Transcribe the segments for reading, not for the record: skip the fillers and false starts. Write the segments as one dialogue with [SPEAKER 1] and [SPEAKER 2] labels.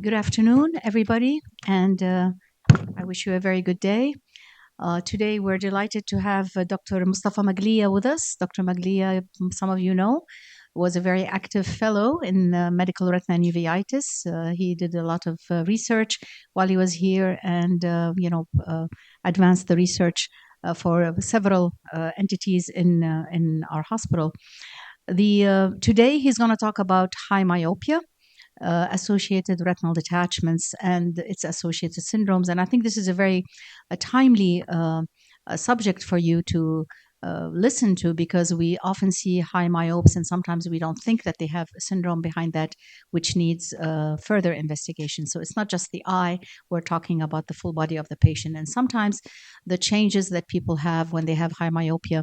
[SPEAKER 1] Good afternoon, everybody, and I wish you a very good day. Today, we're delighted to have Dr. Moustafa Magliyah with us. Dr. Magliyah, some of you know, was a very active fellow in medical retina and uveitis. He did a lot of research while he was here, and advanced the research for several entities in our hospital. Today, he's going to talk about high myopia, associated retinal detachments and its associated syndromes. And I think this is a timely subject for you to listen to, because we often see high myopes and sometimes we don't think that they have a syndrome behind that, which needs further investigation. So it's not just the eye, we're talking about the full body of the patient. And sometimes the changes that people have when they have high myopia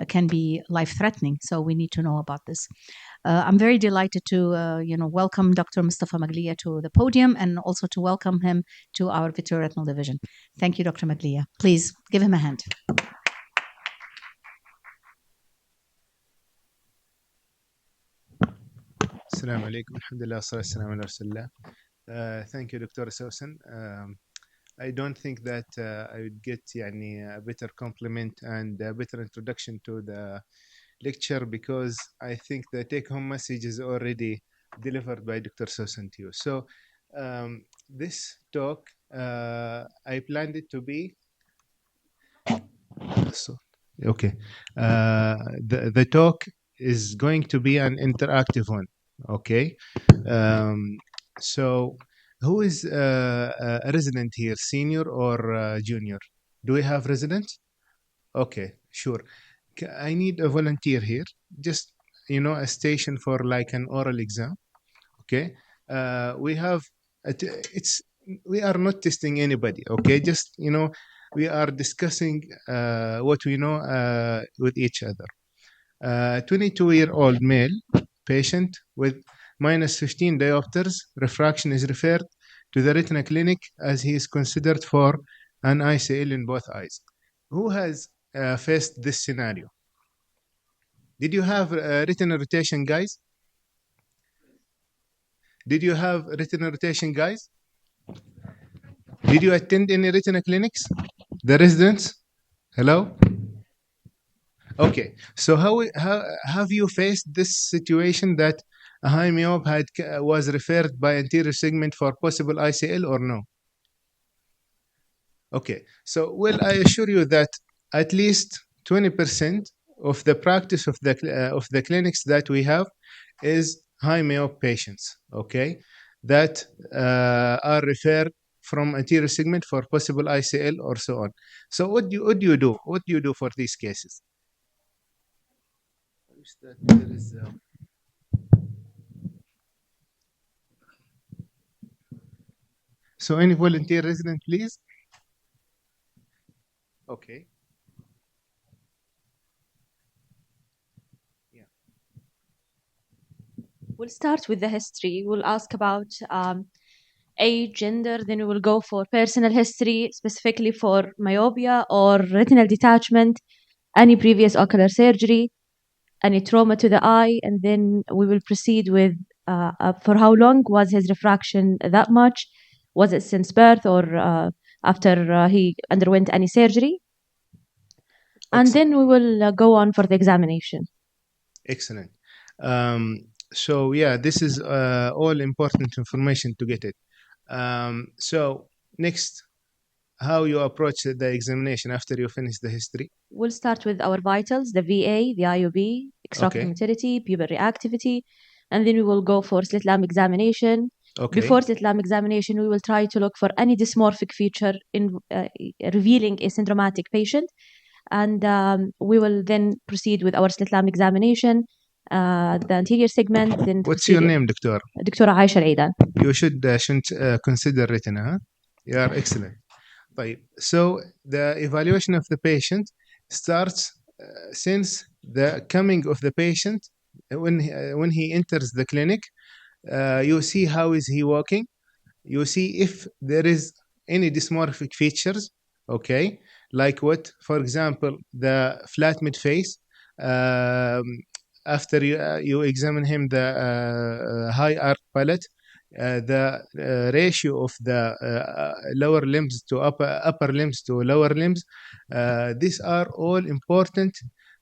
[SPEAKER 1] can be life-threatening. So we need to know about this. I'm very delighted to welcome Dr. Moustafa Magliyah to the podium, and also to welcome him to our vitreoretinal division. Thank you, Dr. Magliyah. Please give him a hand.
[SPEAKER 2] Assalamu alaikum. Alhamdulillah, sallallahu ala rasulillah. Thank you, Dr. Sousan. I don't think that I would get a better compliment and a better introduction to the lecture, because I think the take-home message is already delivered by Dr. Sousan to you. So this talk, I planned it to be okay. The talk is going to be an interactive one. Okay. So who is a resident here, senior or junior? Do we have residents? Okay, sure. I need a volunteer here, just a station for like an oral exam. Okay. We have we are not testing anybody. Okay, just we are discussing what we know with each other. 22-year-old male patient with minus 15 diopters refraction is referred to the retina clinic as he is considered for an ICL in both eyes. Who has faced this scenario? Did you have retinal rotation, guys? Did you have retinal rotation, guys? Did you attend any retina clinics? The residents? Hello? Okay, so how have you faced this situation that a high myope was referred by anterior segment for possible ICL or no? Okay, so well, I assure you that at least 20% of the practice of the clinics that we have is high myope patients. Okay, that are referred from anterior segment for possible ICL or so on. So what do you do? What do you do for these cases? That there is so any volunteer resident, please. Okay. Yeah.
[SPEAKER 3] We'll start with the history. We'll ask about age, gender, then we will go for personal history, specifically for myopia or retinal detachment, any previous ocular surgery, any trauma to the eye, and then we will proceed with for how long was his refraction that much? Was it since birth or after he underwent any surgery? And then we will go on for the examination.
[SPEAKER 2] Excellent. So yeah, this is all important information to get it. So next, how you approach the examination after you finish the history?
[SPEAKER 3] We'll start with our vitals, the VA, the IOB, extraocular motility, pupil reactivity, and then we will go for slit lamp examination. Okay. Before slit lamp examination, we will try to look for any dysmorphic feature in revealing a syndromatic patient, and we will then proceed with our slit lamp examination, the anterior segment. Then
[SPEAKER 2] what's your name, Doctor?
[SPEAKER 3] Dr. Aisha Aidan.
[SPEAKER 2] You should consider retina, huh? You are excellent. So the evaluation of the patient starts since the coming of the patient. When he enters the clinic, you see how is he walking. You see if there is any dysmorphic features. Okay, like what? For example, the flat mid face. After you examine him, the high arc palate. the ratio of the lower limbs to upper limbs to lower limbs. These are all important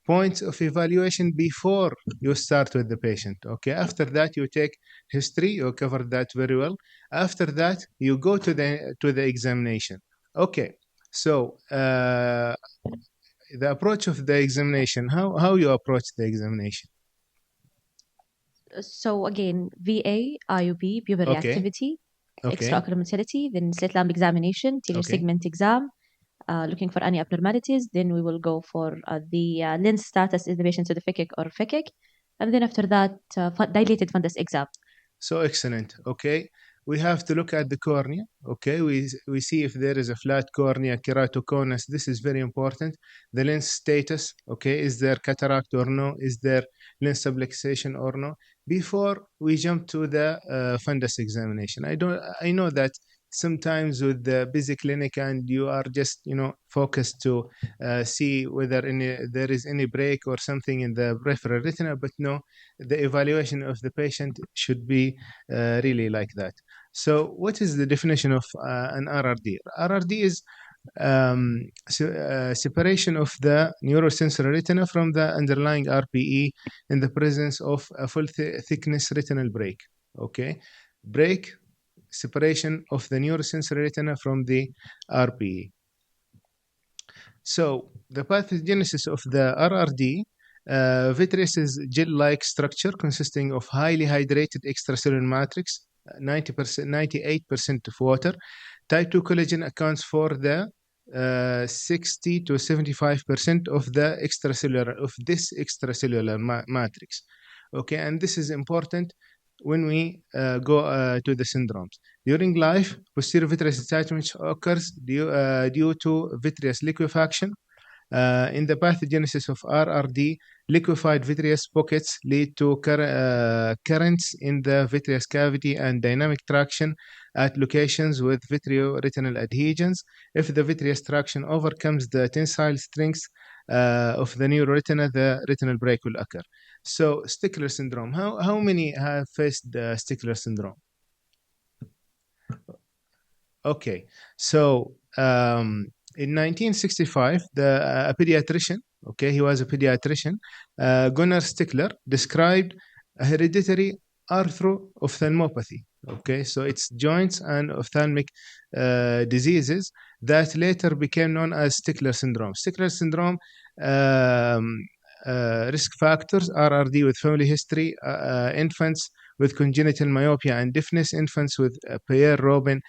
[SPEAKER 2] points of evaluation before you start with the patient. Okay, after that you take history, you cover that very well. After that you go to the examination. Okay, so the approach of the examination, how you approach the examination?
[SPEAKER 3] So again, VA, IOP, pupil
[SPEAKER 2] Okay.
[SPEAKER 3] reactivity,
[SPEAKER 2] Okay.
[SPEAKER 3] extraocular motility, then slit lamp examination, telar
[SPEAKER 2] Okay.
[SPEAKER 3] segment exam, looking for any abnormalities. Then we will go for the lens status, is the patient pseudophakic or phakic, and then after that, dilated fundus exam.
[SPEAKER 2] So excellent. Okay, we have to look at the cornea. Okay, we see if there is a flat cornea, keratoconus. This is very important. The lens status. Okay, is there cataract or no? Is there lens subluxation or no? Before we jump to the fundus examination, I know that sometimes with the busy clinic and you are just focused to see whether there is any break or something in the peripheral retina, but no, the evaluation of the patient should be really like that. So what is the definition of an RRD? RRD is separation of the neurosensory retina from the underlying RPE in the presence of a full thickness retinal break. Okay, break, separation of the neurosensory retina from the RPE. So the pathogenesis of the RRD, vitreous is gel-like structure consisting of highly hydrated extracellular matrix, 90%, 98% of water. Type 2 collagen accounts for the 60 to 75% of the this extracellular matrix. Okay, and this is important when we go to the syndromes. During life, posterior vitreous detachment occurs due to vitreous liquefaction. In the pathogenesis of RRD, liquefied vitreous pockets lead to currents in the vitreous cavity and dynamic traction at locations with vitreoretinal adhesions. If the vitreous traction overcomes the tensile strength of the neuroretina, the retinal break will occur. So, Stickler syndrome. How many have faced the Stickler syndrome? Okay, so in 1965, a pediatrician, okay, he was a pediatrician, Gunnar Stickler, described a hereditary arthro-ophthalmopathy. Okay, so it's joints and ophthalmic diseases that later became known as Stickler syndrome. Stickler syndrome risk factors: RRD with family history, infants with congenital myopia and deafness, infants with Pierre-Robin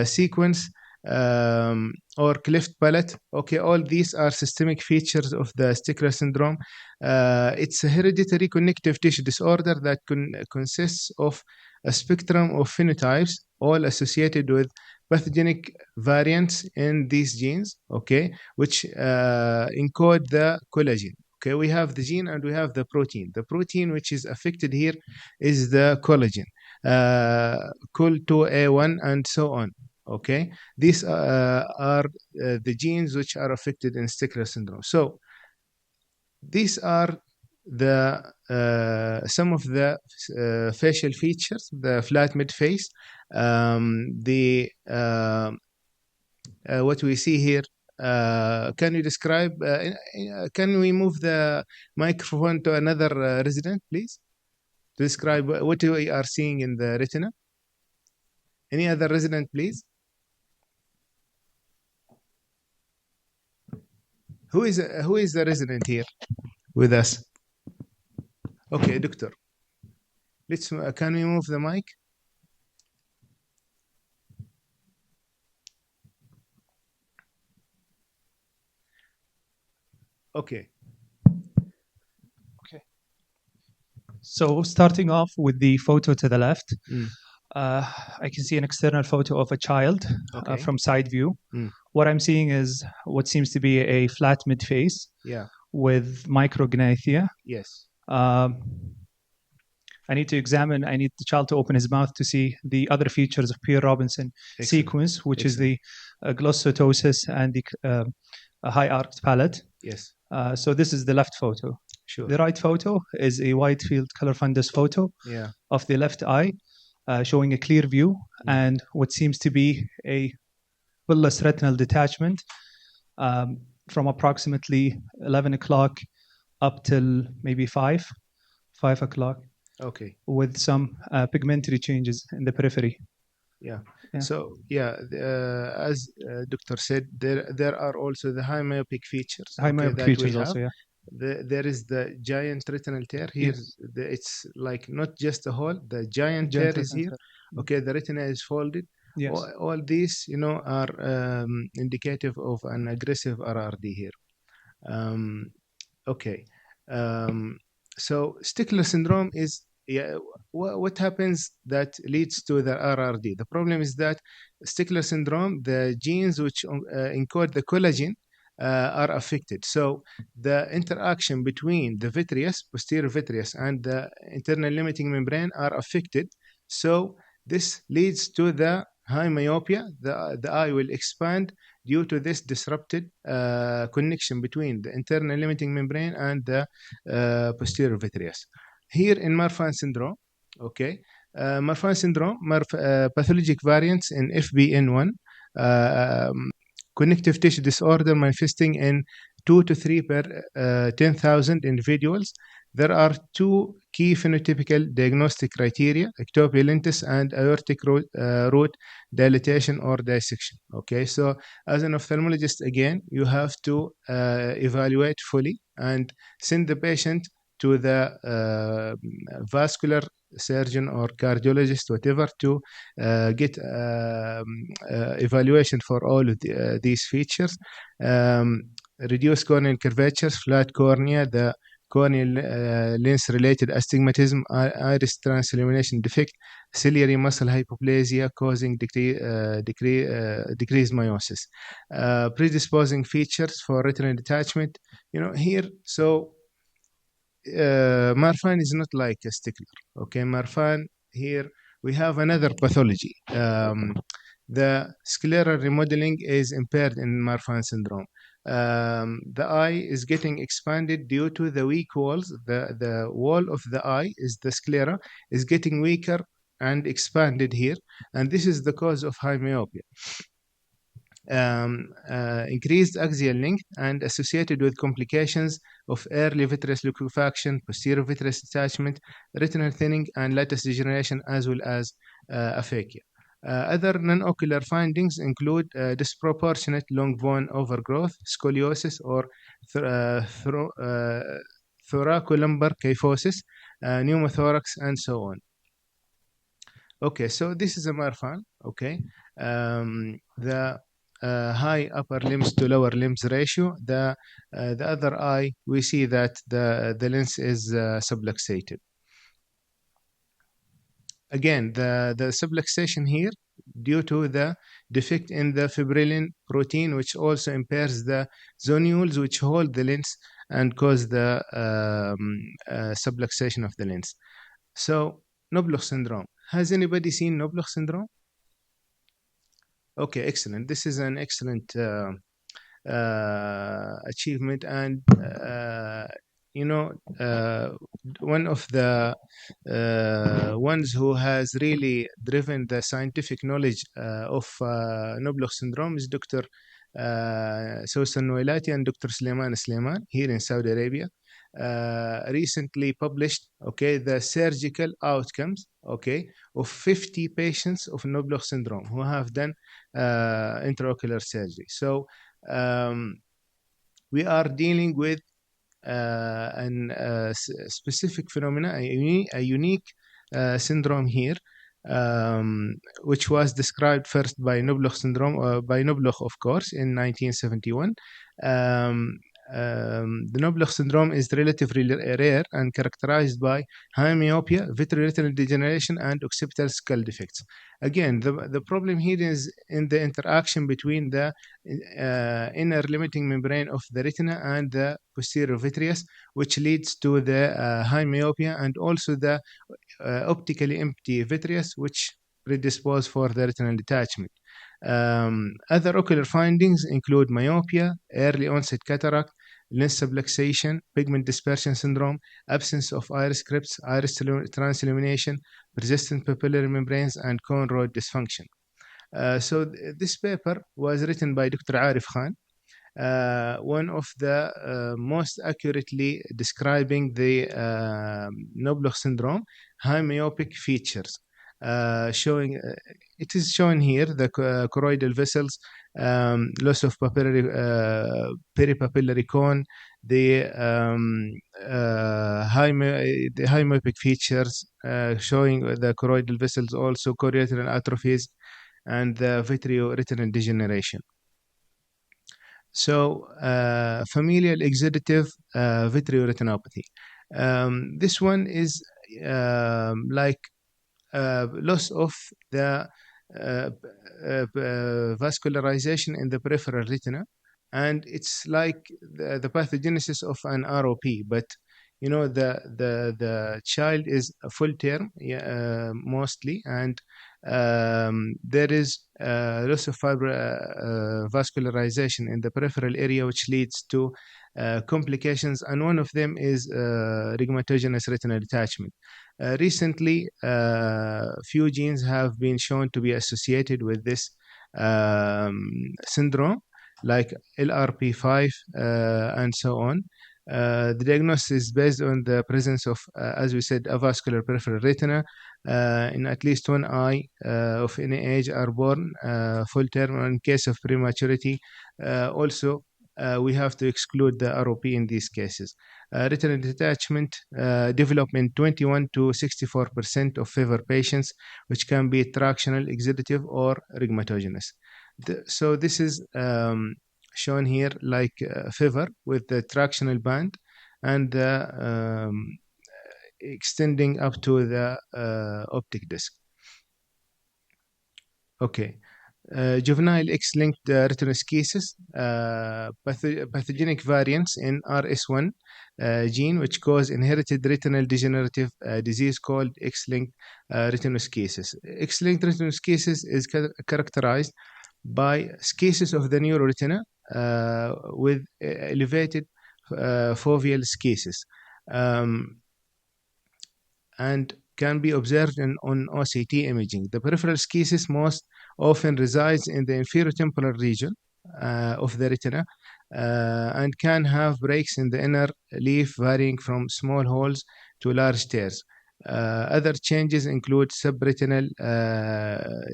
[SPEAKER 2] sequence, or cleft palate. Okay, all these are systemic features of the Stickler syndrome. It's a hereditary connective tissue disorder that consists of a spectrum of phenotypes, all associated with pathogenic variants in these genes, okay, which encode the collagen. Okay, we have the gene and we have the protein. The protein which is affected here is the collagen, COL2A1 and so on. Okay, these are the genes which are affected in Stickler syndrome. So these are the some of the facial features: the flat mid face, what we see here. Can you describe? Can we move the microphone to another resident, please, to describe what we are seeing in the retina? Any other resident, please? Who is the resident here with us? Okay, doctor. Can we move the mic? Okay.
[SPEAKER 4] So starting off with the photo to the left, I can see an external photo of a child from side view. What I'm seeing is what seems to be a flat mid-face with micrognathia.
[SPEAKER 2] Yes.
[SPEAKER 4] I need the child to open his mouth to see the other features of Pierre-Robinson sequence, which is the glossotosis and the high arced palate.
[SPEAKER 2] Yes.
[SPEAKER 4] So this is the left photo.
[SPEAKER 2] Sure.
[SPEAKER 4] The right photo is a wide field color fundus photo of the left eye. showing a clear view and what seems to be a villus retinal detachment from approximately 11 o'clock up till maybe 5 o'clock.
[SPEAKER 2] Okay.
[SPEAKER 4] With some pigmentary changes in the periphery.
[SPEAKER 2] Yeah. So as doctor said, there are also the high myopic features.
[SPEAKER 4] High myopic features also, yeah.
[SPEAKER 2] There is the giant retinal tear here. Yes. It's like not just a hole. The giant tear is here. Okay, the retina is folded. Yes. All these, are indicative of an aggressive RRD here. Okay. So Stickler syndrome is what happens that leads to the RRD. The problem is that Stickler syndrome, the genes which encode the collagen are affected. So the interaction between the vitreous, posterior vitreous, and the internal limiting membrane are affected. So this leads to the high myopia. The eye will expand due to this disrupted connection between the internal limiting membrane and the posterior vitreous. Here in Marfan syndrome, okay, Marfan syndrome, pathologic variants in FBN1, connective tissue disorder manifesting in 2 to 3 per 10,000 individuals. There are two key phenotypical diagnostic criteria, ectopia lentis and aortic root dilatation or dissection. Okay, so as an ophthalmologist, again, you have to evaluate fully and send the patient to the vascular surgeon or cardiologist, whatever, to get evaluation for all of these features. Reduced corneal curvatures, flat cornea, the corneal lens-related astigmatism, iris transillumination defect, ciliary muscle hypoplasia causing decreased meiosis. Predisposing features for retinal detachment, here, so Marfan is not like a Stickler. Okay, Marfan, here we have another pathology. The scleral remodeling is impaired in Marfan syndrome. The eye is getting expanded due to the weak walls. The wall of the eye is the sclera is getting weaker and expanded here, and this is the cause of high myopia. Increased axial length and associated with complications of early vitreous liquefaction, posterior vitreous detachment, retinal thinning, and lattice degeneration, as well as aphakia. Other non-ocular findings include disproportionate long bone overgrowth, scoliosis, or thoracolumbar kyphosis, pneumothorax, and so on. Okay, so this is a Marfan. Okay, the high upper limbs to lower limbs ratio. The other eye, we see that the lens is subluxated. Again, the subluxation here due to the defect in the fibrillin protein, which also impairs the zonules which hold the lens and cause the subluxation of the lens. So, Knobloch syndrome. Has anybody seen Knobloch syndrome? Okay, excellent. This is an excellent achievement, and one of the ones who has really driven the scientific knowledge of Knobloch syndrome is Dr. Sousan Noelati and Dr. Sulaiman here in Saudi Arabia. Recently published, okay, the surgical outcomes, okay, of 50 patients of Knobloch syndrome who have done intraocular surgery. So we are dealing with a specific phenomena, a unique syndrome here, which was described first by Knobloch syndrome, by Knobloch, of course, in 1971. The Knobloch syndrome is relatively rare and characterized by high myopia, vitreoretinal degeneration, and occipital skull defects. Again, the problem here is in the interaction between the inner limiting membrane of the retina and the posterior vitreous, which leads to the high myopia and also the optically empty vitreous, which predispose for the retinal detachment. Other ocular findings include myopia, early onset cataract, lens subluxation, pigment dispersion syndrome, absence of iris crypts, iris transillumination, persistent papillary membranes, and cone rod dysfunction. So this paper was written by Dr. Arif Khan, one of the most accurately describing the Knobloch syndrome, high myopic features. Showing it is shown here the choroidal vessels, loss of peripapillary cone, the high myopic features, showing the choroidal vessels, also chorioretinal atrophies, and the vitreoretinal degeneration. So, familial exudative vitreoretinopathy. This one is like loss of the vascularization in the peripheral retina, and it's like the pathogenesis of an ROP, but you know the child is a full term, mostly, and there is loss of vascularization in the peripheral area, which leads to complications, and one of them is rhegmatogenous retinal detachment. Recently, few genes have been shown to be associated with this syndrome, like LRP5 and so on. The diagnosis is based on the presence of, as we said, avascular peripheral retina in at least one eye of any age are born full term. In case of prematurity, also we have to exclude the ROP in these cases. Retinal detachment develop in 21 to 64% of fever patients, which can be tractional, exudative, or rhegmatogenous. So this is shown here like fever with the tractional band and extending up to the optic disc. Okay. Juvenile X-linked retinoschisis, pathogenic variants in RS1 gene, which cause inherited retinal degenerative disease called X-linked retinoschisis. X-linked retinoschisis is characterized by schisis of the neuroretina with elevated foveal schisis, and can be observed on OCT imaging. The peripheral schisis most often resides in the inferior temporal region of the retina and can have breaks in the inner leaf varying from small holes to large tears. Other changes include subretinal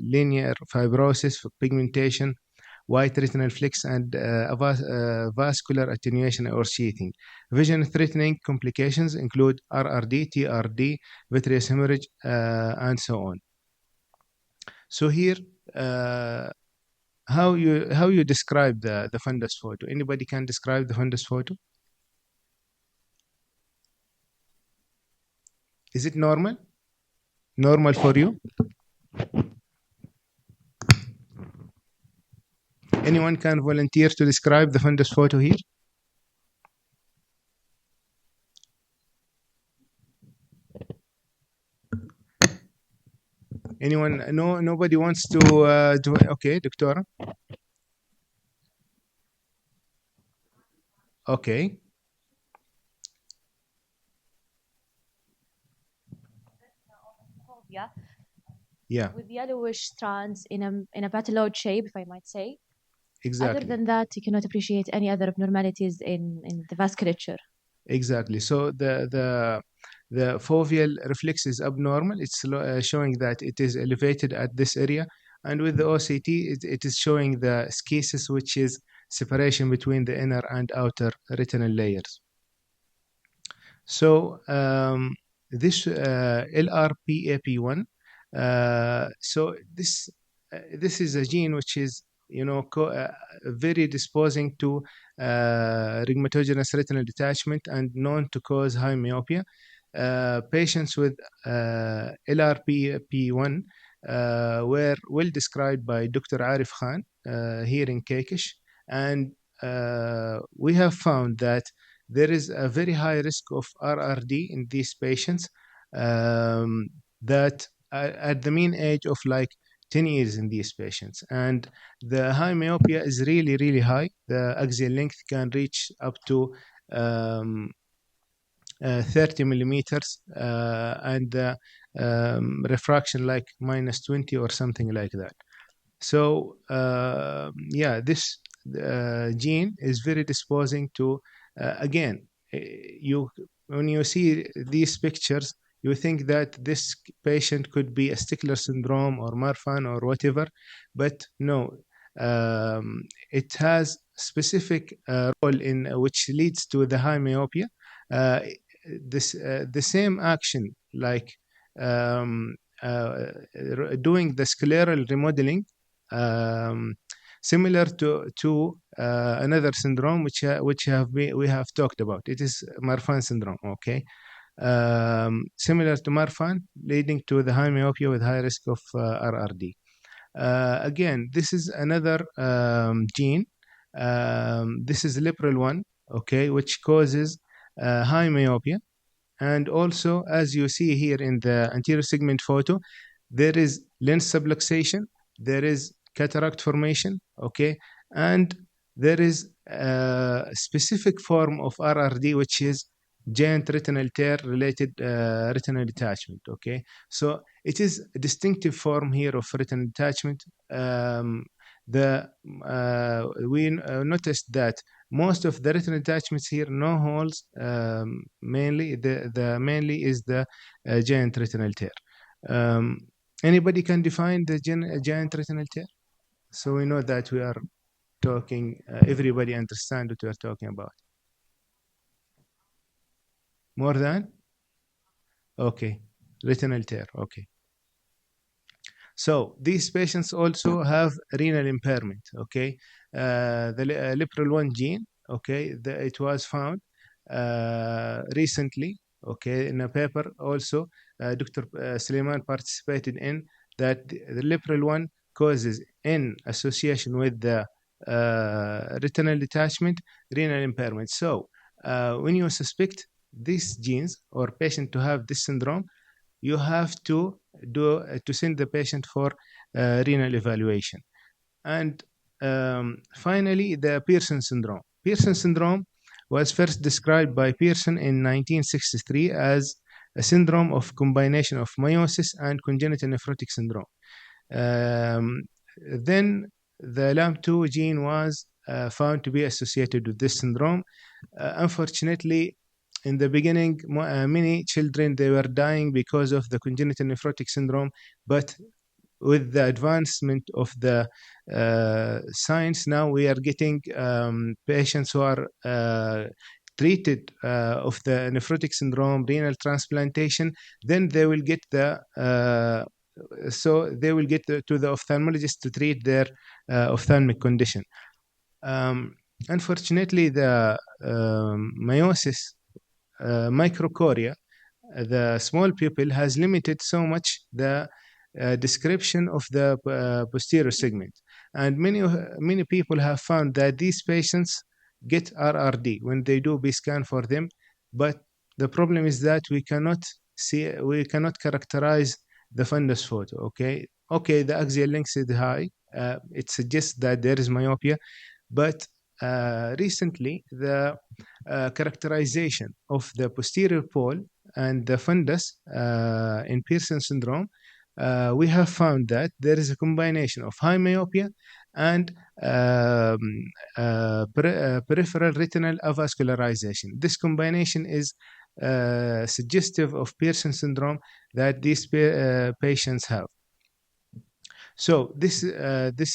[SPEAKER 2] linear fibrosis, pigmentation, white retinal flecks, and vascular attenuation or sheathing. Vision-threatening complications include RRD, TRD, vitreous hemorrhage, and so on. So here, how you describe the fundus photo? Anybody can describe the fundus photo? Is it normal? Normal for you? Anyone can volunteer to describe the fundus photo here? Anyone? No, nobody wants to do. Okay, Doctora. Okay. Yeah.
[SPEAKER 3] With yellowish strands in a petalode shape, if I might say.
[SPEAKER 2] Exactly.
[SPEAKER 3] Other than that, you cannot appreciate any other abnormalities in the vasculature.
[SPEAKER 2] Exactly. So the foveal reflex is abnormal. It's showing that it is elevated at this area, and with the OCT, it is showing the schisis, which is separation between the inner and outer retinal layers. So this LRPAP1. So this is a gene which is very disposing to rhegmatogenous retinal detachment and known to cause high myopia. Patients with LRPP1 were well described by Dr. Arif Khan here in Kekish, and we have found that there is a very high risk of RRD in these patients that at the mean age of like 10 years in these patients. And the high myopia is really, really high. The axial length can reach up to 30 millimeters, and the refraction like minus 20 or something like that. So yeah, this gene is very disposing to, again, you when you see these pictures, you think that this patient could be a Stickler syndrome or Marfan or whatever, but no, it has specific role in which leads to the high myopia. The same action like um, doing the scleral remodeling, similar to another syndrome we have talked about. It is Marfan syndrome. Okay, similar to Marfan, leading to the high myopia with high risk of RRD. Again, this is another gene. This is LIPRL1, okay, which causes high myopia. And also, as you see here in the anterior segment photo, there is lens subluxation, there is cataract formation, okay, and there is a specific form of RRD, which is giant retinal tear related retinal detachment, okay. So it is a distinctive form here of retinal detachment. We noticed that most of the retinal detachments here, no holes. Mainly, the mainly is the giant retinal tear. Anybody can define the giant retinal tear? So we know that we are talking. Everybody understand what we are talking about. More than? Okay, retinal tear. Okay. So these patients also have renal impairment. Okay, the LIPRL1 gene. Okay, it was found recently. Okay, in a paper also, Dr. Suleiman participated in that. The LIPRL1 causes, in association with the retinal detachment, renal impairment. So when you suspect these genes or patient to have this syndrome, you have to send the patient for renal evaluation. And finally, the Pearson syndrome. Pearson syndrome was first described by Pearson in 1963 as a syndrome of combination of meiosis and congenital nephrotic syndrome. Then the LAMP2 gene was found to be associated with this syndrome. Unfortunately, in the beginning, many children, they were dying because of the congenital nephrotic syndrome, but with the advancement of the science, now we are getting patients who are treated of the nephrotic syndrome, renal transplantation. Then they will get the they will get to the ophthalmologist to treat their ophthalmic condition. Unfortunately, the meiosis microchoria, the small pupil, has limited so much the description of the posterior segment, and many people have found that these patients get RRD when they do B scan for them, but the problem is that we cannot characterize the fundus photo. Okay, the axial length is high. It suggests that there is myopia, but recently the characterization of the posterior pole and the fundus in Pearson syndrome, we have found that there is a combination of high myopia and peripheral retinal avascularization. This combination is suggestive of Pearson syndrome that these patients have. So these are the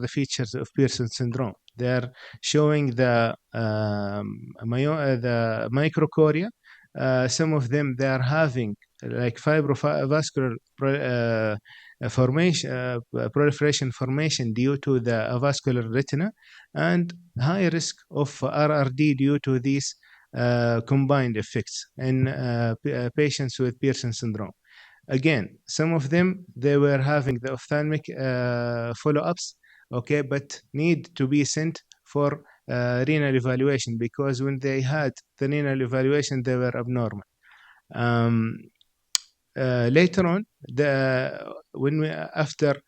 [SPEAKER 2] features of Pearson syndrome. They are showing the microchoria. Some of them, they are having like fibrovascular formation, proliferation formation due to the avascular retina, and high risk of RRD due to these combined effects in patients with Pearson syndrome. Again, some of them, they were having the ophthalmic follow-ups, okay, but need to be sent for renal evaluation, because when they had the renal evaluation, they were abnormal. later on, after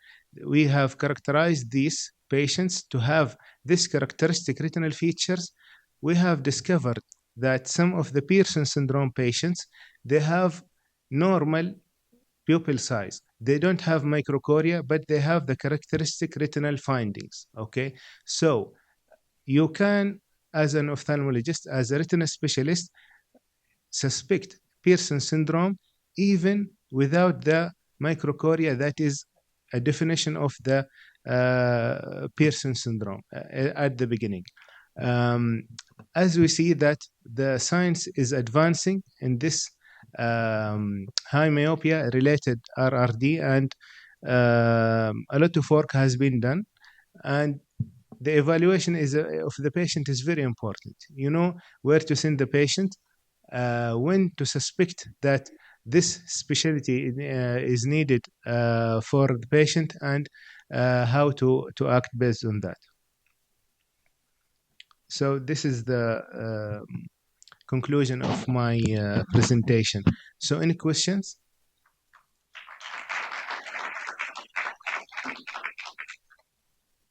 [SPEAKER 2] we have characterized these patients to have this characteristic retinal features, we have discovered that some of the Pearson syndrome patients, they have normal pupil size. They don't have microchoria, but they have the characteristic retinal findings. Okay, so you can, as an ophthalmologist, as a retina specialist, suspect Pearson syndrome even without the microchoria that is a definition of the Pearson syndrome at the beginning. As we see that the science is advancing in this high myopia related RRD, and a lot of work has been done, and the evaluation of the patient is very important. You know where to send the patient, when to suspect that this specialty is needed for the patient, and how to act based on that. So this is the conclusion of my presentation. So any questions?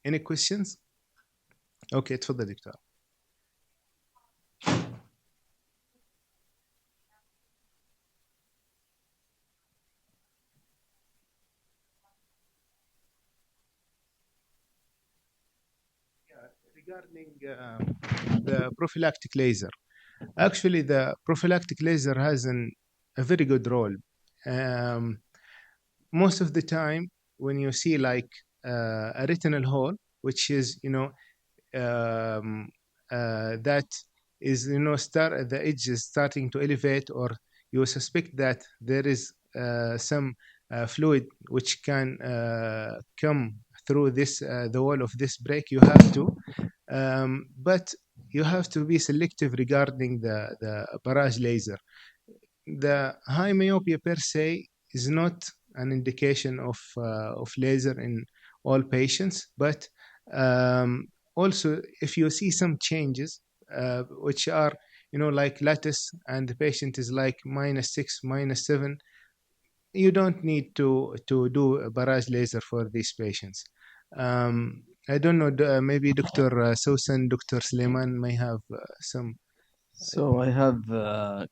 [SPEAKER 2] Any questions? Okay, تفضل دكتور. Regarding the prophylactic laser, actually the prophylactic laser has a very good role. Most of the time when you see like a retinal hole, which is, that is, the edge is starting to elevate, or you suspect that there is some fluid which can come through this the wall of this break, you have to, but you have to be selective regarding the barrage laser. The high myopia per se is not an indication of laser in all patients, but also if you see some changes which are, like lattice, and the patient is like -6, -7, you don't need to do a barrage laser for these patients. I don't know, maybe Dr. Sousan, Dr. Suleiman may have some.
[SPEAKER 5] So I have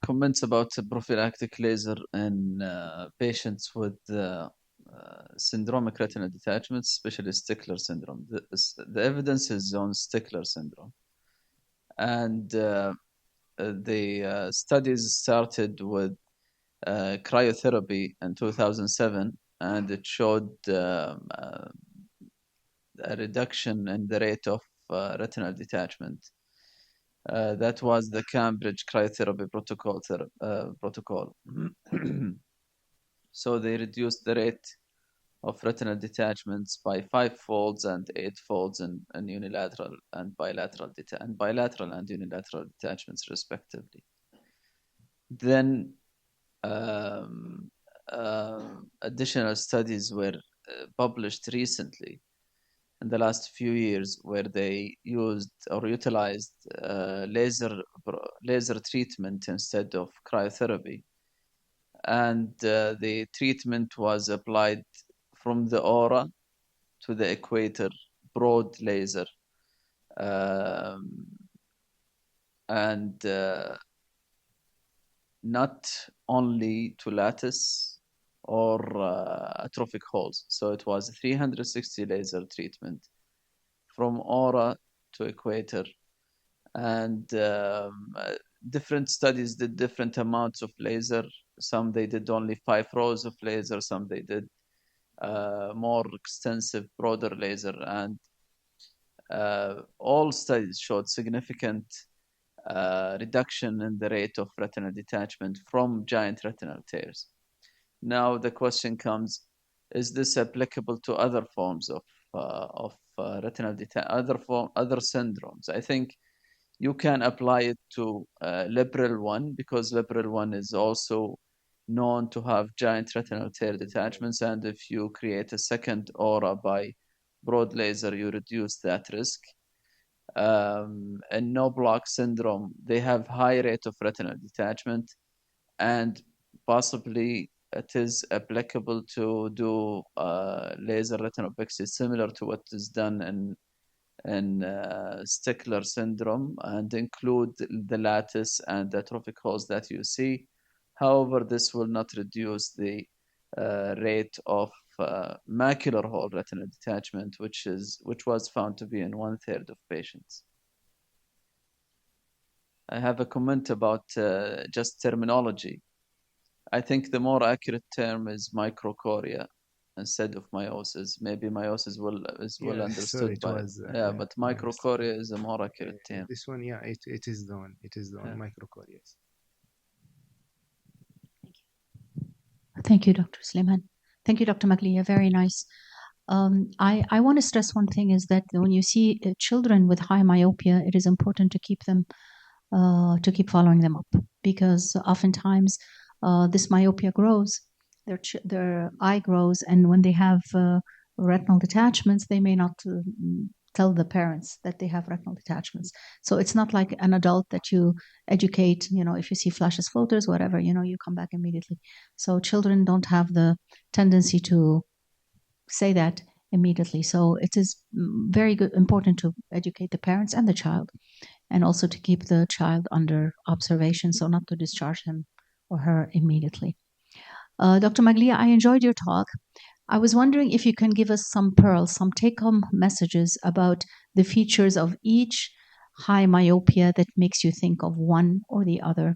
[SPEAKER 5] comments about the prophylactic laser in patients with syndromic retinal detachment, especially Stickler syndrome. The evidence is on Stickler syndrome. And the studies started with cryotherapy in 2007, and it showed a reduction in the rate of retinal detachment. That was the Cambridge cryotherapy protocol. So they reduced the rate of retinal detachments by 5 folds and 8 folds in unilateral and bilateral and unilateral detachments respectively. Then additional studies were published recently in the last few years, where they used or utilized laser treatment instead of cryotherapy, and the treatment was applied from the aura to the equator, broad laser, and not only to lattice or atrophic holes. So it was a 360 laser treatment from aura to equator, and different studies did different amounts of laser. Some they did only 5 rows of laser, some they did more extensive, broader laser, and all studies showed significant reduction in the rate of retinal detachment from giant retinal tears. Now the question comes: is this applicable to other forms of retinal other syndromes? I think you can apply it to Liberal 1, because Liberal 1 is also known to have giant retinal tear detachments, and if you create a second aura by broad laser, you reduce that risk. In no block syndrome, they have high rate of retinal detachment, and possibly it is applicable to do laser retinopexy similar to what is done in Stickler syndrome and include the lattice and the atrophic holes that you see. However, this will not reduce the rate of macular hole retinal detachment, which was found to be in 1/3 of patients. I have a comment about just terminology. I think the more accurate term is microchoria instead of meiosis. Maybe meiosis is well understood by but microchoria is a more accurate term.
[SPEAKER 2] This one, it is the one. It is the one, microchoria.
[SPEAKER 1] Thank you, Dr. Suleiman. Thank you, Dr. Magliyah. Very nice. I want to stress one thing is that when you see children with high myopia, it is important to keep them, to keep following them up, because oftentimes this myopia grows, their eye grows, and when they have retinal detachments, they may not tell the parents that they have retinal detachments. So it's not like an adult that you educate, if you see flashes, floaters, whatever, you come back immediately. So children don't have the tendency to say that immediately. So it is very important to educate the parents and the child, and also to keep the child under observation, so not to discharge him or her immediately. Dr. Magliyah, I enjoyed your talk. I was wondering if you can give us some pearls, some take-home messages about the features of each high myopia that makes you think of one or the other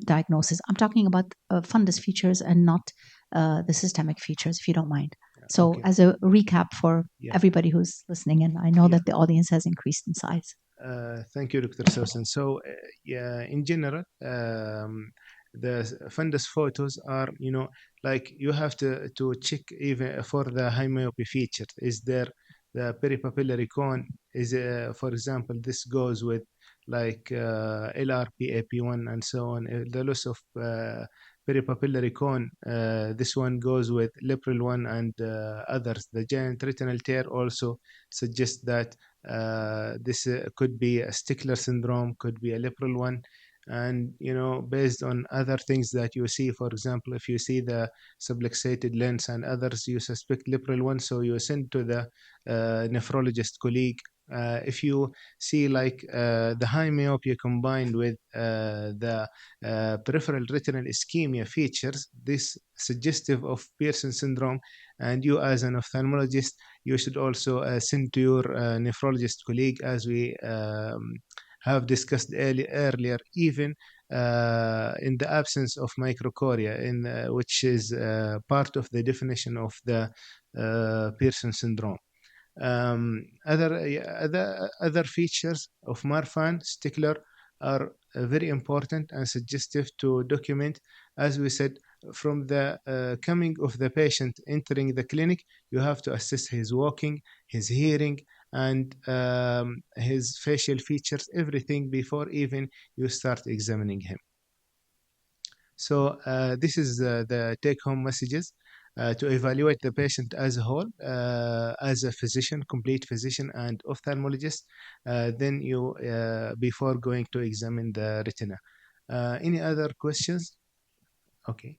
[SPEAKER 1] diagnosis. I'm talking about fundus features and not the systemic features, if you don't mind. So as a recap for everybody who's listening, and I know that the audience has increased in size.
[SPEAKER 2] Thank you, Dr. Sosan. So, in general, the fundus photos are, like you have to check even for the high myopia feature. Is there the peripapillary cone? Is for example, this goes with like LRPAP1 and so on. The loss of peripapillary cone, this one goes with Lepril 1 and others. The giant retinal tear also suggests that this could be a Stickler syndrome, could be a Lepril 1. And, based on other things that you see, for example, if you see the subluxated lens and others, you suspect Lepril 1, so you send to the nephrologist colleague. If you see like the high myopia combined with the peripheral retinal ischemia features, this suggestive of Pearson syndrome, and you as an ophthalmologist, you should also send to your nephrologist colleague, as we have discussed earlier, even in the absence of microchoria, which is part of the definition of the Pearson syndrome. Other features of Marfan, Stickler, are very important and suggestive to document. As we said, from the coming of the patient entering the clinic, you have to assess his walking, his hearing, and his facial features, everything before even you start examining him. So this is the take-home messages. To evaluate the patient as a whole, as a physician, complete physician and ophthalmologist, then you, before going to examine the retina. Any other questions? Okay.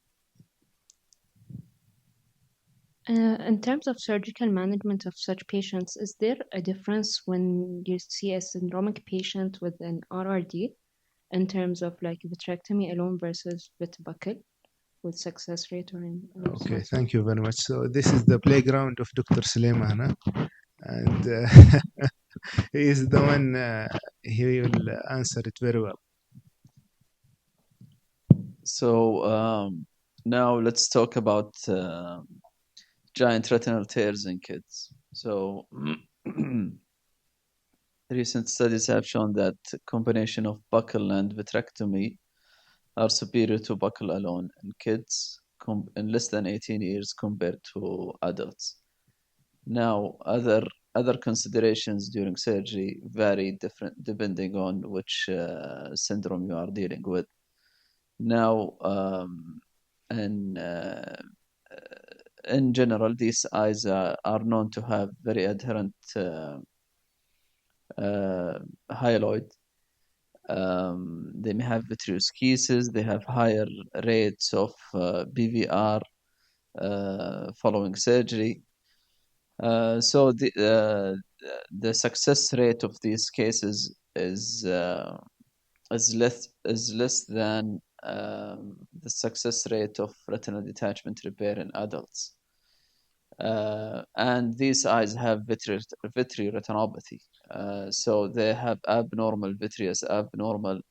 [SPEAKER 6] In terms of surgical management of such patients, is there a difference when you see a syndromic patient with an RRD in terms of like vitrectomy alone versus vitbuccal with success rate or in?
[SPEAKER 2] Okay, thank you very much. So this is the playground of Dr. Suleiman, and he is the one, he will answer it very well.
[SPEAKER 5] So now let's talk about giant retinal tears in kids. So recent studies have shown that combination of buccal and vitrectomy are superior to buccal alone in kids in less than 18 years compared to adults. Now, other considerations during surgery vary different depending on which syndrome you are dealing with. Now, in general, these eyes are known to have very adherent hyaloid. They may have vitreoschisis. They have higher rates of BVR following surgery. So the success rate of these cases is less than the success rate of retinal detachment repair in adults. And these eyes have vitreoretinopathy. So they have abnormal vitreous, abnormal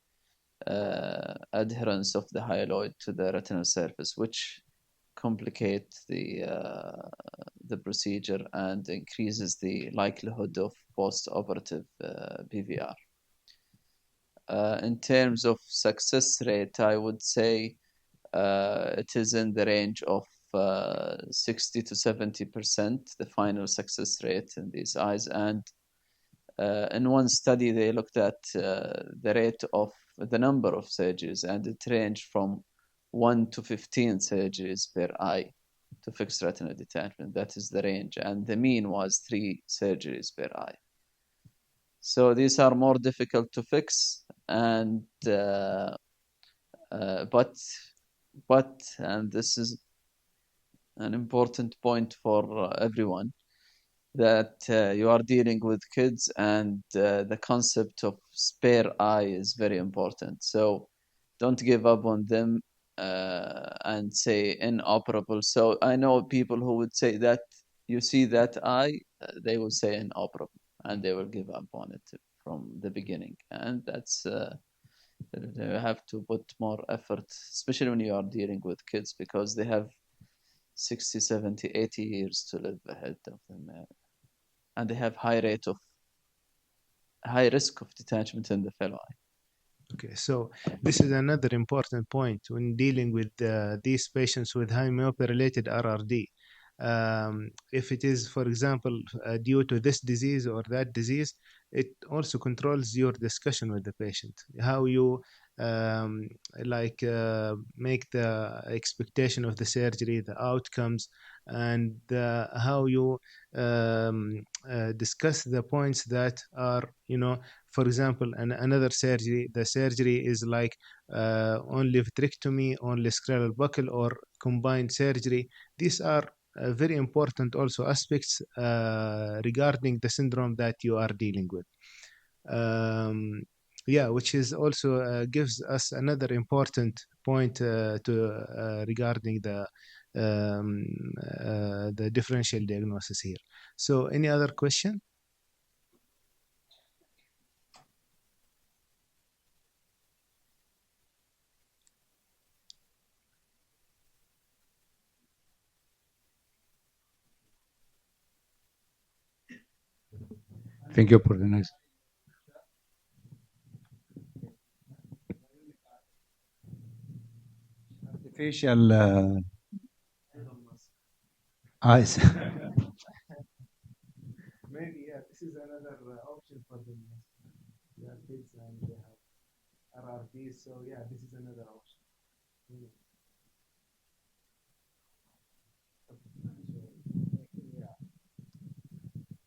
[SPEAKER 5] adherence of the hyaloid to the retinal surface, which complicate the procedure and increases the likelihood of post-operative BVR. In terms of success rate, I would say it is in the range of 60 to 70%, the final success rate in these eyes. And in one study, they looked at the rate of the number of surgeries, and it ranged from 1 to 15 surgeries per eye to fix retinal detachment. That is the range. And the mean was 3 surgeries per eye. So these are more difficult to fix, and but and this is an important point for everyone, that you are dealing with kids, and the concept of spare eye is very important. So don't give up on them and say inoperable. So I know people who would say that you see that eye, they will say inoperable, and they will give up on it from the beginning. And that's you have to put more effort, especially when you are dealing with kids, because they have 60, 70, 80 years to live ahead of them. And they have high risk of detachment in the fellow eye.
[SPEAKER 2] Okay, so this is another important point when dealing with these patients with high myopia-related RRD. If it is, for example, due to this disease or that disease, it also controls your discussion with the patient, how you make the expectation of the surgery, the outcomes, and how you discuss the points that are, for example, another surgery, the surgery is like only vitrectomy, only scleral buckle, or combined surgery. These are very important also aspects regarding the syndrome that you are dealing with. Which is also gives us another important point regarding the differential diagnosis here. So any other question?
[SPEAKER 7] Thank you for the next. Artificial eyes.
[SPEAKER 2] Maybe, yeah, this is another option for them. They are kids and they have RRD, so yeah, this is another option.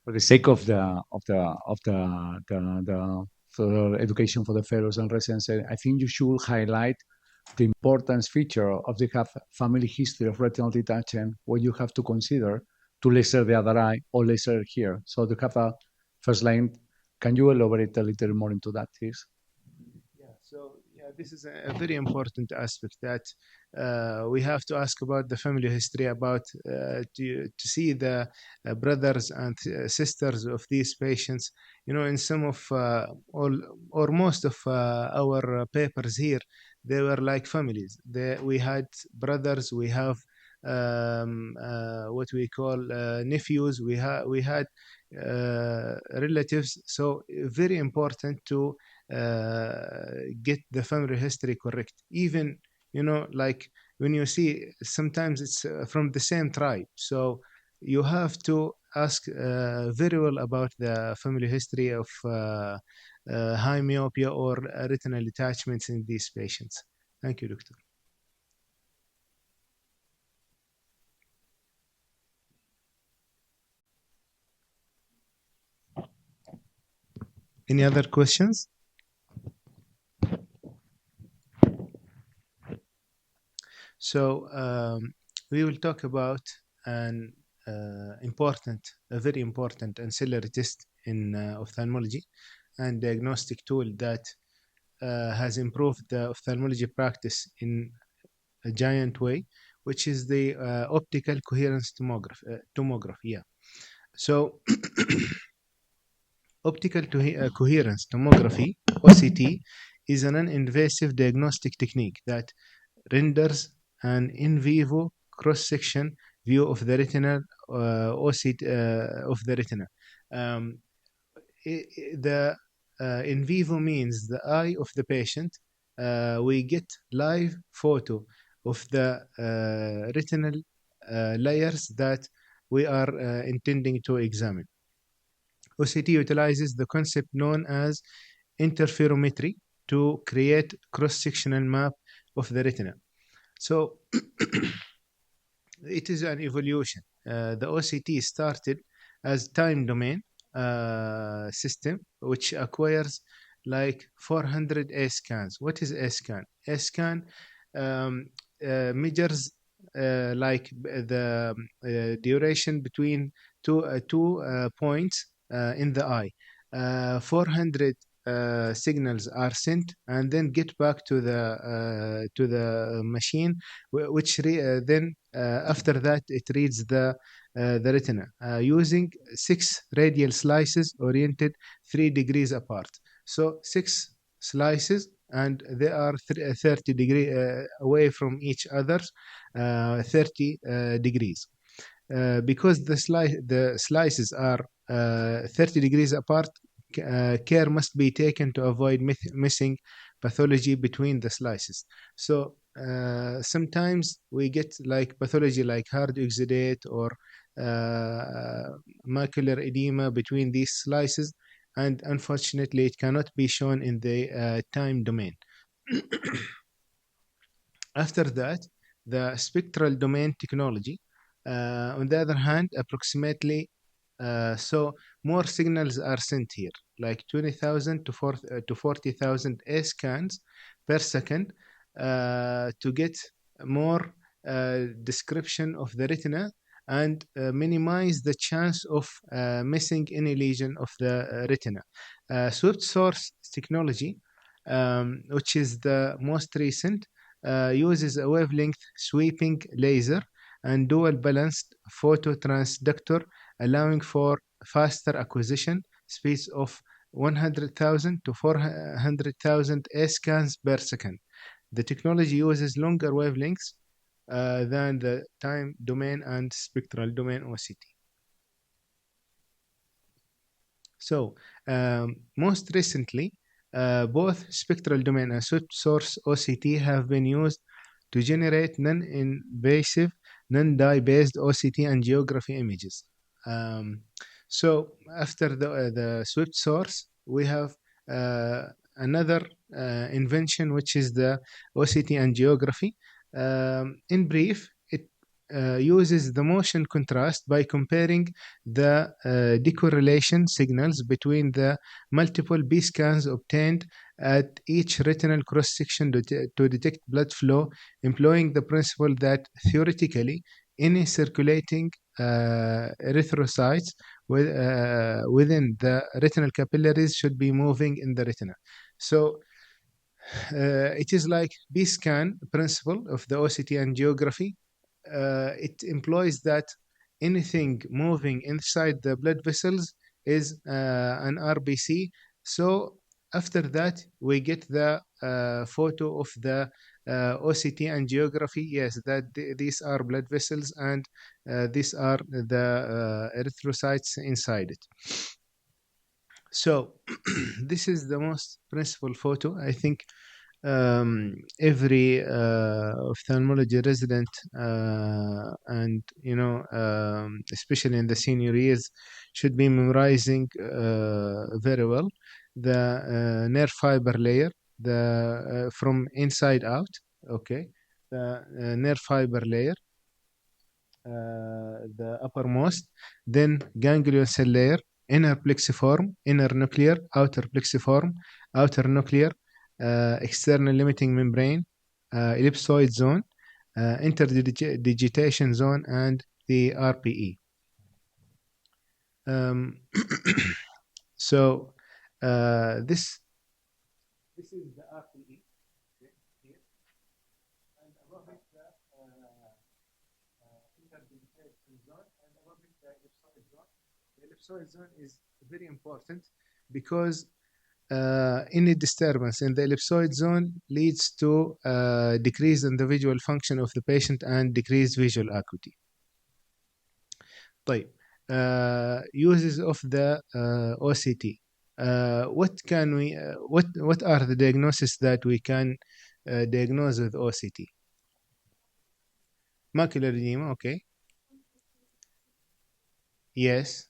[SPEAKER 7] For the sake of the further education for the fellows and residents, I think you should highlight the importance feature of the family history of retinal detachment, what you have to consider to laser the other eye or laser here. So to have a first line, can you elaborate a little more into that, please?
[SPEAKER 2] So this is a very important aspect that we have to ask about the family history, about to see the brothers and sisters of these patients. In some of all or most of our papers here, they were like families. We had brothers, we have what we call nephews, we had relatives. So very important to get the family history correct. Even, like when you see, sometimes it's from the same tribe. So you have to ask very well about the family history of high myopia or retinal detachments in these patients. Thank you, Doctor. Any other questions? So we will talk about a very important ancillary test in ophthalmology and diagnostic tool that has improved the ophthalmology practice in a giant way, which is the optical coherence tomography. Yeah. So optical coherence tomography (OCT) is a non-invasive diagnostic technique that renders an in vivo cross-section view of the retina of the retina. The in vivo means the eye of the patient. We get live photo of the retinal layers that we are intending to examine. OCT utilizes the concept known as interferometry to create cross-sectional map of the retina. So it is an evolution. The OCT started as time domain system, which acquires like 400 A scans. What is A scan? A scan measures like the duration between two points in the eye. 400 signals are sent and then get back to the machine, which then after that it reads the retina using 6 radial slices oriented 3 degrees apart. So 6 slices, and they are 30 degrees away from each other, 30 degrees. Because the slices are 30 degrees apart, care must be taken to avoid missing pathology between the slices. So sometimes we get like pathology like hard exudate or macular edema between these slices, and unfortunately it cannot be shown in the time domain. After that, the spectral domain technology, on the other hand, approximately so more signals are sent here, like 20,000 to 40,000 A scans per second to get more description of the retina and minimize the chance of missing any lesion of the retina. Swift source technology, which is the most recent, uses a wavelength sweeping laser and dual balanced phototransductor, allowing for faster acquisition speeds of 100,000 to 400,000 A scans per second. The technology uses longer wavelengths than the time domain and spectral domain OCT. So most recently, both spectral domain and swift source OCT have been used to generate non-invasive, non-dye-based OCT angiography images. So after the swift source, we have another invention, which is the OCT angiography. In brief, it uses the motion contrast by comparing the decorrelation signals between the multiple B scans obtained at each retinal cross-section to detect blood flow, employing the principle that theoretically any circulating erythrocytes within the retinal capillaries should be moving in the retina. So it is like B-scan principle of the OCT angiography. It employs that anything moving inside the blood vessels is an RBC. So after that, we get the photo of the OCT angiography. Yes, that these are blood vessels and these are the erythrocytes inside it. So this is the most principal photo. I think every ophthalmology resident and especially in the senior years should be memorizing very well the nerve fiber layer, the from inside out. Okay, the nerve fiber layer, the uppermost, then ganglion cell layer, inner plexiform, inner nuclear, outer plexiform, outer nuclear, external limiting membrane, ellipsoid zone, interdigitation zone, and the RPE. So this is the RPE here, and above it the interdigitation zone, and above it the ellipsoid zone. The ellipsoid zone is very important because any disturbance in the ellipsoid zone leads to decrease in the visual function of the patient and decreased visual acuity. طيب, uses of the OCT. What are the diagnoses that we can diagnose with OCT? Macular edema, okay. Yes.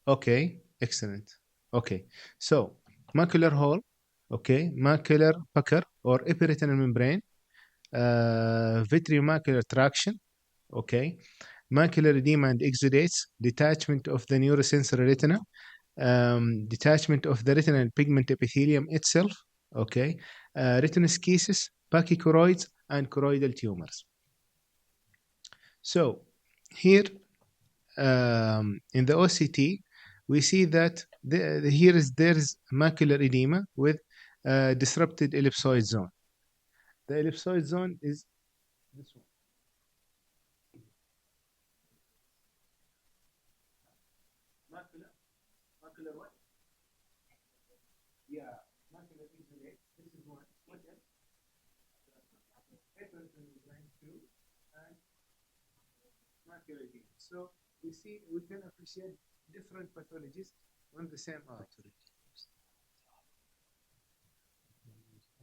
[SPEAKER 2] Okay, excellent. Okay, so macular hole, okay, macular pucker or epiretinal membrane, vitreomacular traction, okay, macular edema and exudates, detachment of the neurosensory retina, detachment of the retinal pigment epithelium itself, okay, retinoschisis, pachychoroids, and choroidal tumors. So here in the OCT, we see that there's macular edema with disrupted ellipsoid zone. The ellipsoid zone is this one. Macular what? Yeah, macular exudate. This is one. What else? Two, and macular edema. So we can appreciate different pathologies on the same eye.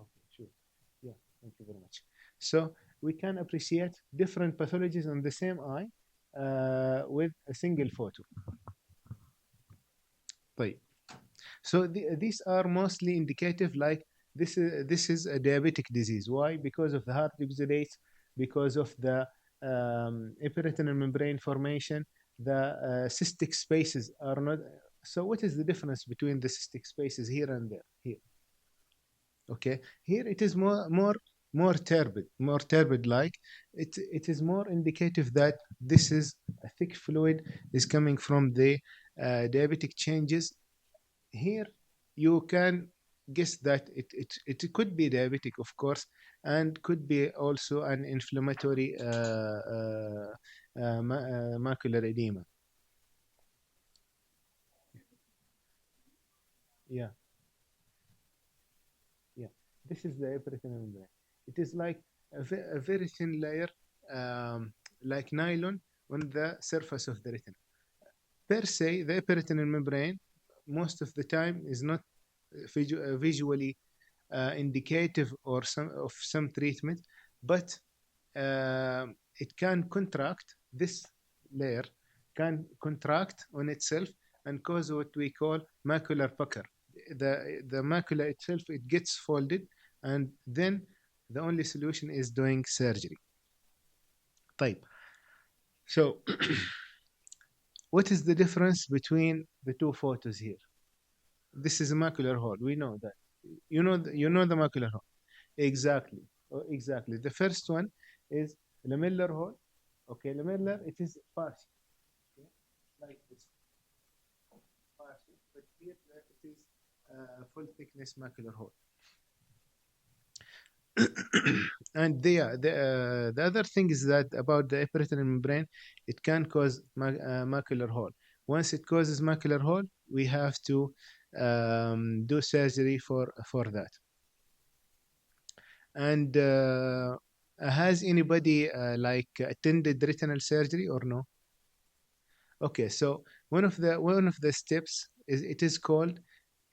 [SPEAKER 2] Okay, sure. Yeah, thank you very much. So we can appreciate different pathologies on the same eye with a single photo. طيب. So these are mostly indicative, like this is a diabetic disease. Why? Because of the heart exudates, because of the epiretinal membrane formation. The cystic spaces are not. So what is the difference between the cystic spaces here and there? Here. Okay. Here it is more turbid like. It is more indicative that this is a thick fluid is coming from the diabetic changes. Here you can guess that it could be diabetic, of course, and could be also an inflammatory macular edema. Yeah. This is the epiretinal membrane. It is like a very thin layer, like nylon, on the surface of the retina. Per se, the epiretinal membrane most of the time is not visually indicative or some treatment, but it can contract. This layer can contract on itself and cause what we call macular pucker. The macula itself, it gets folded, and then the only solution is doing surgery. طيب. So what is the difference between the two photos here? This is a macular hole. We know that. You know the macular hole. Exactly. Exactly. The first one is lamellar hole. Okay, lamellar, it is partial. Okay? Like this. Partial. But here it is full thickness macular hole. And the other thing is that about the epiretinal membrane, it can cause macular hole. Once it causes macular hole, we have to do surgery for that. And has anybody like attended retinal surgery or no? Okay, so one of the steps is called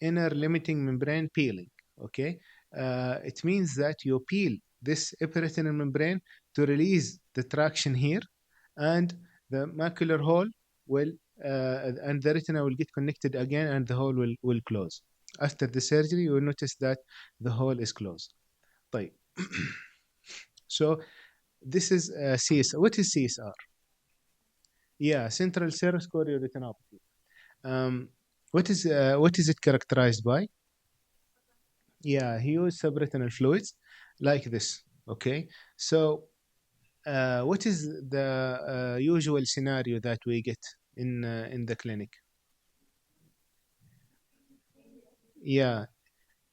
[SPEAKER 2] inner limiting membrane peeling. Okay, it means that you peel this epiretinal membrane to release the traction here, and the macular hole will and the retina will get connected again, and the hole will close. After the surgery, you will notice that the hole is closed. طيب. So this is CSR. What is CSR? Yeah, central serous chorioretinopathy. What is it characterized by? Yeah, huge subretinal fluids like this. Okay, so what is the usual scenario that we get in the clinic? Yeah,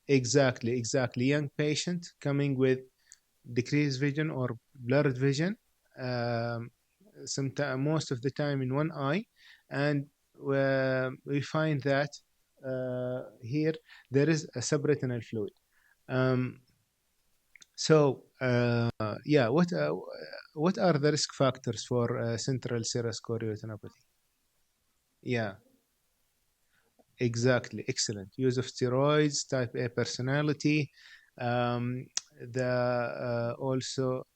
[SPEAKER 2] exactly. Young patient coming with decreased vision or blurred vision, um, most of the time in one eye, and we find that here there is a subretinal fluid. Um, so yeah, what are the risk factors for central serous chorioretinopathy? Yeah, exactly. Excellent. Use of steroids, type A personality, the also,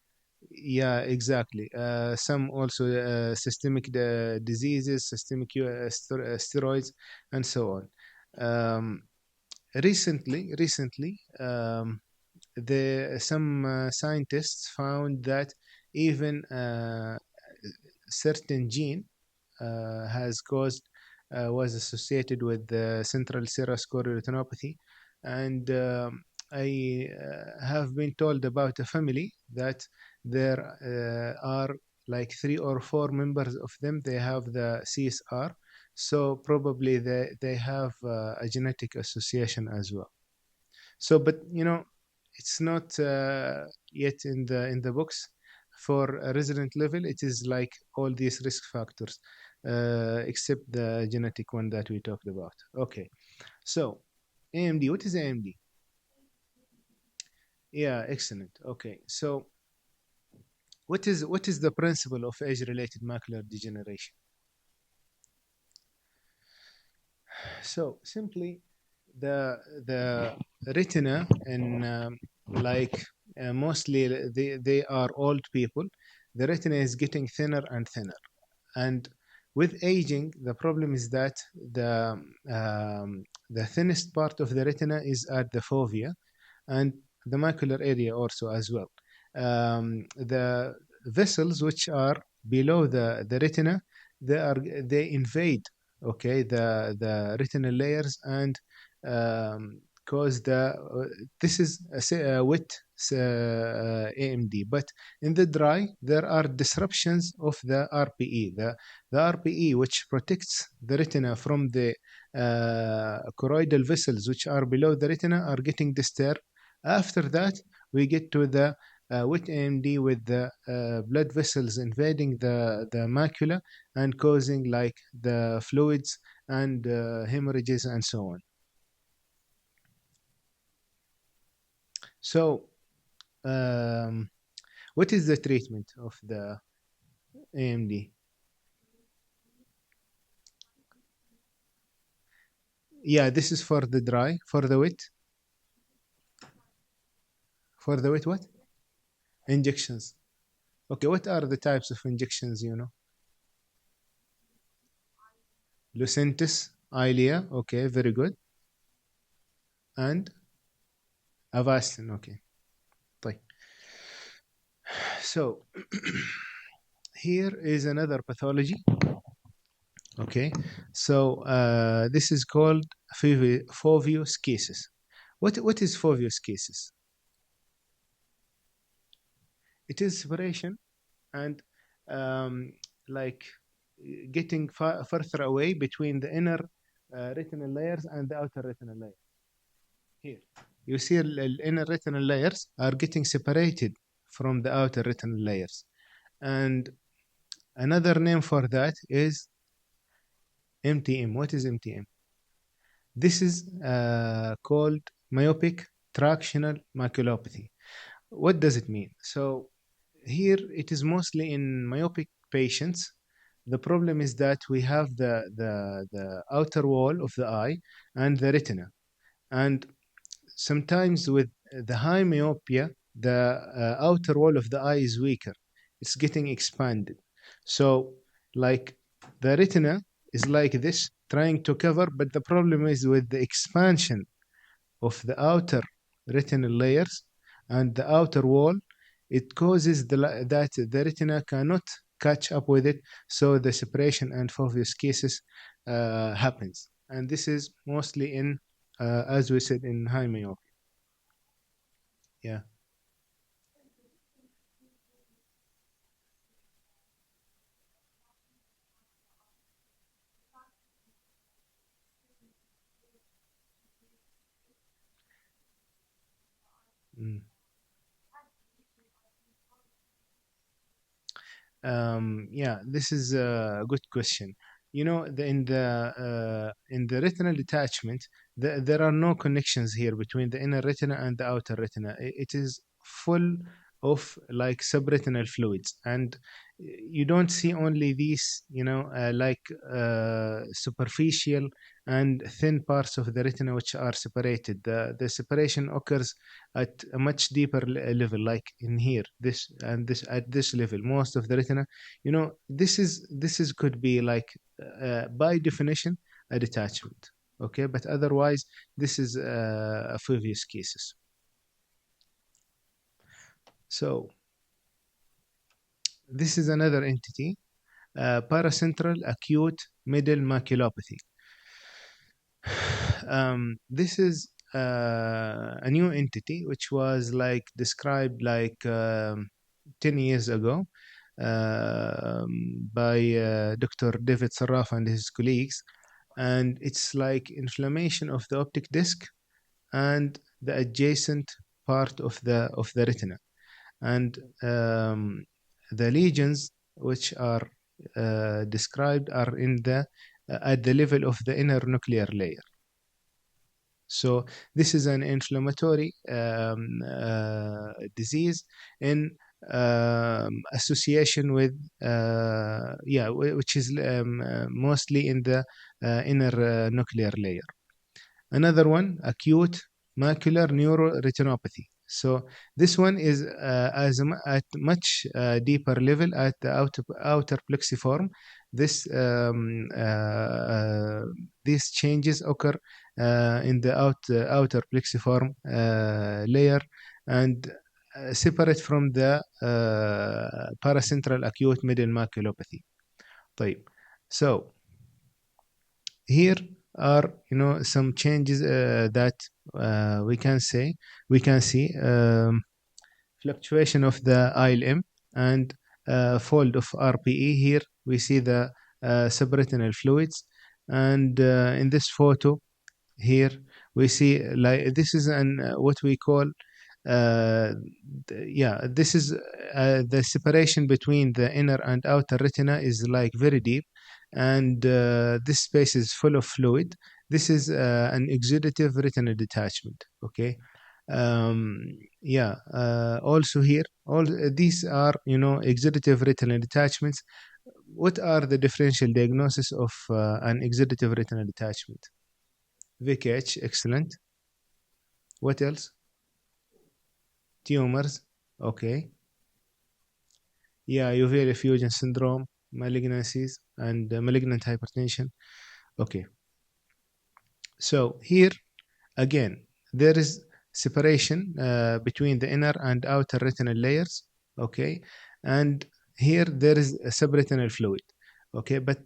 [SPEAKER 2] yeah, exactly. Some also systemic diseases, systemic steroids, and so on. Recently, some scientists found that even certain gene has caused was associated with the central serous chorioretinopathy, and I have been told about a family that there are like 3 or 4 members of them. They have the CSR, so probably they have a genetic association as well. So, but it's not yet in the books. For a resident level, it is like all these risk factors, except the genetic one that we talked about. Okay, so AMD. What is AMD? Yeah, excellent. Okay, so what is the principle of age-related macular degeneration? So simply, the retina and like mostly they are old people. The retina is getting thinner and thinner, and with aging, the problem is that the thinnest part of the retina is at the fovea, and the macular area also as well. The vessels which are below the retina, they invade, okay, the retinal layers, and cause this is a wet AMD. But in the dry, there are disruptions of the RPE. The RPE, which protects the retina from the choroidal vessels which are below the retina, are getting disturbed. After that, we get to the wet AMD with the blood vessels invading the macula and causing like the fluids and hemorrhages and so on. So, what is the treatment of the AMD? Yeah, this is for the dry. For the wet? For the wet, what? Injections. Okay, what are the types of injections, Lucentis, Eylea, okay, very good. And Avastin, okay. طيب. So, here is another pathology. Okay, so this is called foveoschisis. What is foveoschisis? It is separation and like getting further away between the inner retinal layers and the outer retinal layer. Here, you see the inner retinal layers are getting separated from the outer retinal layers. And another name for that is MTM. What is MTM? This is called myopic tractional maculopathy. What does it mean? So here it is mostly in myopic patients. The problem is that we have the outer wall of the eye and the retina. And sometimes with the high myopia, the outer wall of the eye is weaker. It's getting expanded. So like the retina is like this, trying to cover, but the problem is with the expansion of the outer retinal layers and the outer wall, it causes that the retina cannot catch up with it, so the separation and foveoschisis happens. And this is mostly in, as we said, in high myopia. Yeah. Yeah, this is a good question. You know, in the retinal detachment, there are no connections here between the inner retina and the outer retina. It is full of like subretinal fluids, and you don't see only these, you know, superficial and thin parts of the retina which are separated. The separation occurs at a much deeper level, like in here, this and this at this level. Most of the retina, you know, this is could be like by definition a detachment. Okay, but otherwise, this is a previous cases. So this is another entity, paracentral acute middle maculopathy. This is a new entity which was like described like 10 years ago by Dr. David Sarraf and his colleagues, and it's like inflammation of the optic disc and the adjacent part of the retina, and the lesions which are described are in the at the level of the inner nuclear layer. So this is an inflammatory disease in association with which is mostly in the inner nuclear layer. Another one, acute macular neuroretinopathy. So this one is at much deeper level at the outer plexiform. These changes occur in the outer plexiform layer and separate from the paracentral acute middle maculopathy. طيب. So here are, you know, some changes that we can see fluctuation of the ILM and fold of RPE. Here we see the subretinal fluids, and in this photo here we see like this is an what we call this is the separation between the inner and outer retina is like very deep, and this space is full of fluid. This is an exudative retinal detachment. Okay. Also here, all these are, you know, exudative retinal detachments. What are the differential diagnosis of an exudative retinal detachment? VKH, excellent. What else? Tumors, okay. Yeah, uveal effusion syndrome, malignancies, and malignant hypertension. Okay. So here, again, there is separation between the inner and outer retinal layers, okay? And here there is a subretinal fluid, okay? But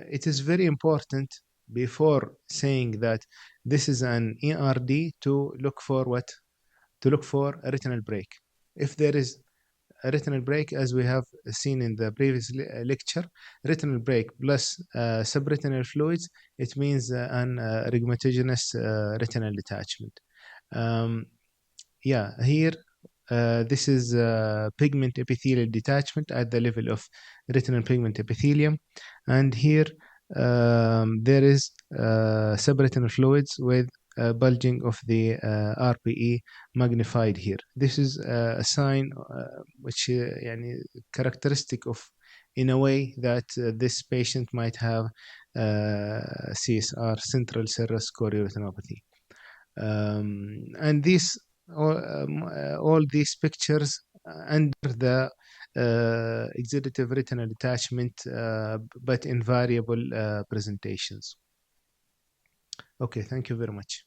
[SPEAKER 2] it is very important before saying that this is an ERD to look for what? To look for a retinal break. If there is a retinal break, as we have seen in the previous lecture, retinal break plus subretinal fluids, it means an rhegmatogenous retinal detachment. Here this is pigment epithelial detachment at the level of retinal pigment epithelium, and here there is subretinal fluids with bulging of the RPE magnified here. This is a sign which characteristic of, in a way, that this patient might have CSR, central serous chorioretinopathy. And these all these pictures under the exudative retinal detachment, but in variable presentations. Okay, thank you very much.